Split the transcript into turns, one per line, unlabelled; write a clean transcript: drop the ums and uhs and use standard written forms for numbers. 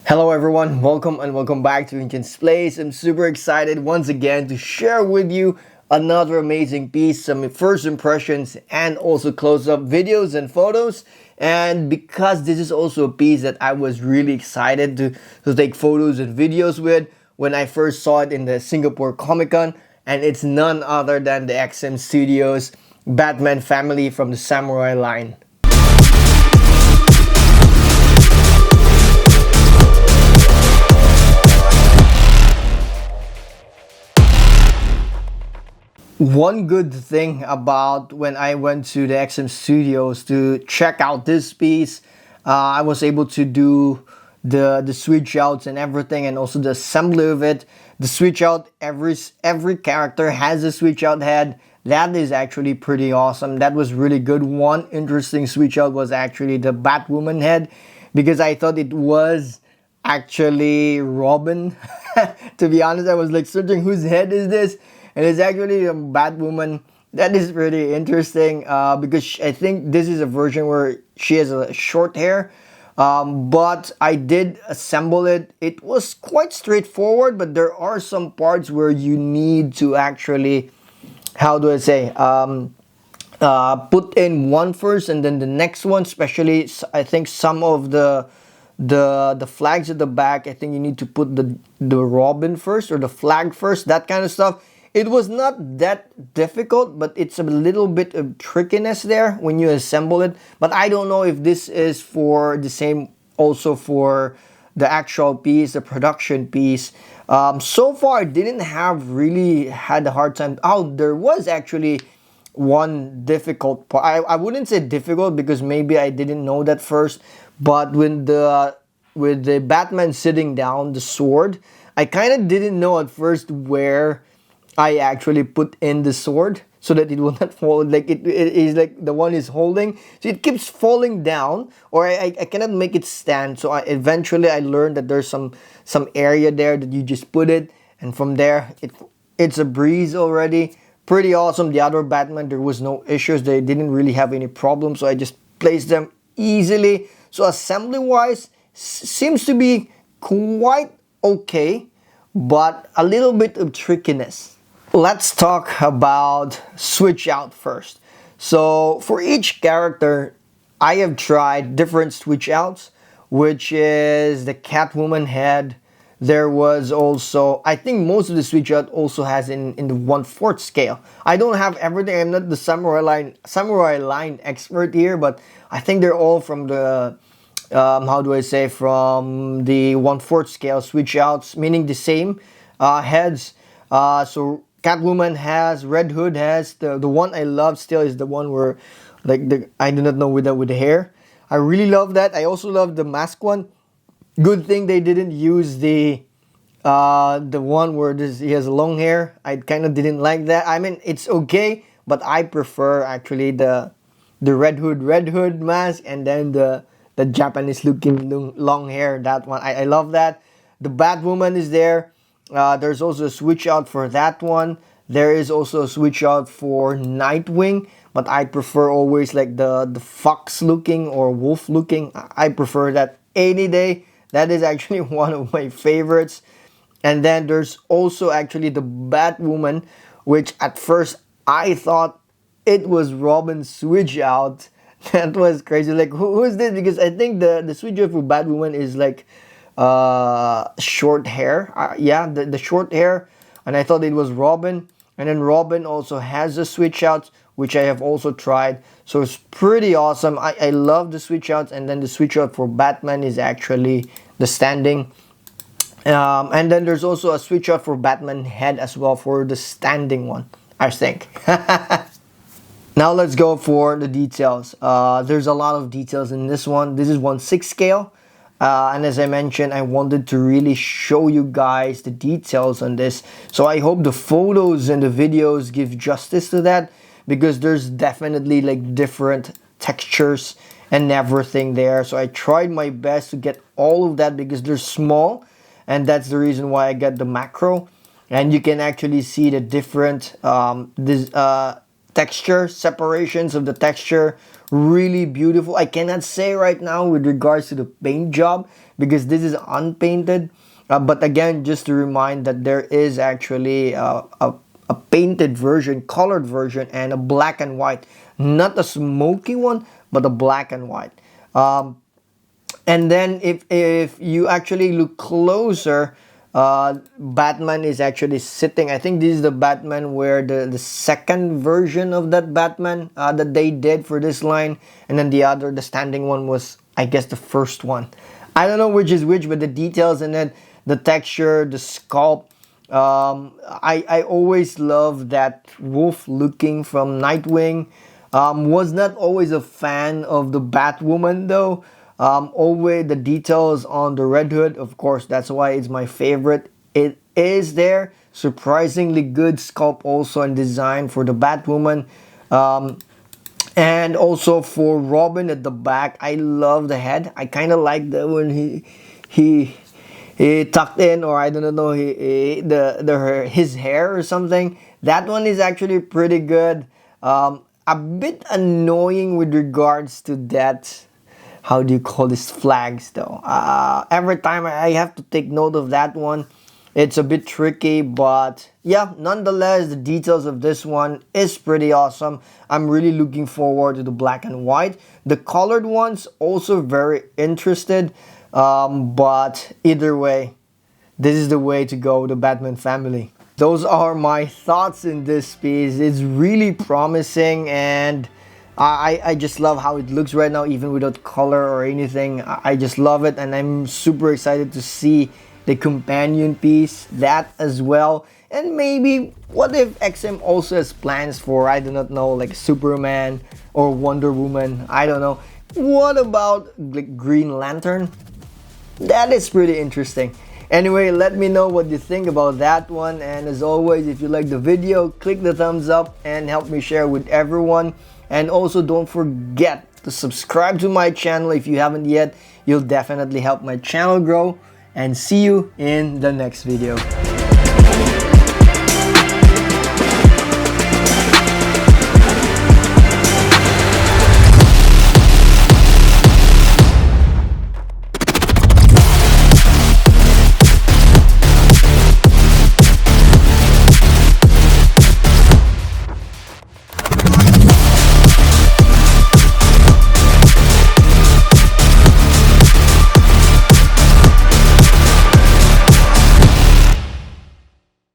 Hello everyone, welcome back to NCHANZPLACE. I'm super excited once again to share with you another amazing piece, some first impressions and also close-up videos and photos. And because this is also a piece that I was really excited to take photos and videos with when I first saw it in the Singapore Comic Con, and it's none other than the XM Studios Batman family from the Samurai line. One good thing about when I went to the XM Studios to check out this piece, I was able to do the switch outs and everything, and also the assembly of it. The switch out, every character has a switch out head. That is actually pretty awesome. That was really good. One interesting switch out was actually the Batwoman head, because I thought it was actually Robin. To be honest, I was like searching whose head is this, and it's actually a Batwoman. That is pretty interesting because I think this is a version where she has a short hair. But I did assemble it. It was quite straightforward, but there are some parts where you need to actually, how do I say, put in one first and then the next one. Especially, I think some of the flags at the back, I think you need to put the Robin first or the flag first, that kind of stuff. It was not that difficult, but it's a little bit of trickiness there when you assemble it. But I don't know if this is for the same also for the actual piece, the production piece. So far, I didn't have really had a hard time. Oh, there was actually one difficult part. I wouldn't say difficult because maybe I didn't know that first. But with the Batman sitting down, the sword, I kind of didn't know at first where I actually put in the sword so that it will not fall. Like it is like the one is holding, so it keeps falling down, or I cannot make it stand. So eventually I learned that there's some area there that you just put it, and from there it's a breeze already. Pretty awesome. The other Batman, there was no issues. They didn't really have any problems, so I just placed them easily. So assembly wise, seems to be quite okay, but a little bit of trickiness. Let's talk about switch out first. So for each character, I have tried different switch outs, which is the Catwoman head. There was also, I think most of the switch out also has in the 1/4 scale. I don't have everything. I'm not the Samurai line expert here, but I think they're all from the how do I say, from the 1/4 scale switch outs, meaning the same heads. So Catwoman has, Red Hood has, the one I love still is the one where like I do not know with the hair. I really love that. I also love the mask one. Good thing they didn't use the one where he has long hair. I kind of didn't like that. I mean, it's okay, but I prefer actually the Red Hood mask, and then the Japanese looking long hair. That one, I love that. The Batwoman is there. There's also a switch out for that one. There is also a switch out for Nightwing, but I prefer always like the fox looking or wolf looking. I prefer that any day. That is actually one of my favorites. And then there's also actually the Batwoman, which at first I thought it was Robin's switch out. That was crazy. Like who is this? Because I think the switch out for Batwoman is like short hair. Yeah, the short hair, and I thought it was Robin. And then Robin also has a switch out, which I have also tried. So it's pretty awesome. I love the switch outs. And then the switch out for Batman is actually the standing. And then there's also a switch out for Batman head as well for the standing one, I think. Now let's go for the details. There's a lot of details in this one. This is 1/6 scale. And as I mentioned, I wanted to really show you guys the details on this. So I hope the photos and the videos give justice to that, because there's definitely like different textures and everything there. So I tried my best to get all of that because they're small, and that's the reason why I got the macro. And you can actually see the different texture, separations of the texture, really beautiful. I cannot say right now with regards to the paint job because this is unpainted. But again, just to remind that there is actually a painted version, colored version, and a black and white. Not a smoky one, but a black and white. And then if you actually look closer, Batman is actually sitting. I think this is the Batman where the second version of that Batman that they did for this line. And then the standing one was, I guess, the first one. I don't know which is which, but the details in it, the texture, the sculpt. I always love that wolf looking from Nightwing. Was not always a fan of the Batwoman though. Always the details on the Red Hood, of course, that's why it's my favorite. It is there. Surprisingly good sculpt also and design for the Batwoman. And also for Robin at the back, I love the head. I kind of like that when he tucked in, or I don't know, his hair or something. That one is actually pretty good. A bit annoying with regards to that. How do you call this, flags though? Every time I have to take note of that one. It's a bit tricky, but yeah, nonetheless, the details of this one is pretty awesome. I'm really looking forward to the black and white. The colored ones also very interested, but either way, this is the way to go, the Batman family. Those are my thoughts in this piece. It's really promising, and I just love how it looks right now, even without color or anything. I just love it, and I'm super excited to see the companion piece, that as well. And maybe, what if XM also has plans for, I do not know, like Superman or Wonder Woman? I don't know. What about like Green Lantern? That is pretty interesting. Anyway, let me know what you think about that one. And as always, if you like the video, click the thumbs up and help me share with everyone. And also don't forget to subscribe to my channel if you haven't yet. You'll definitely help my channel grow. And see you in the next video.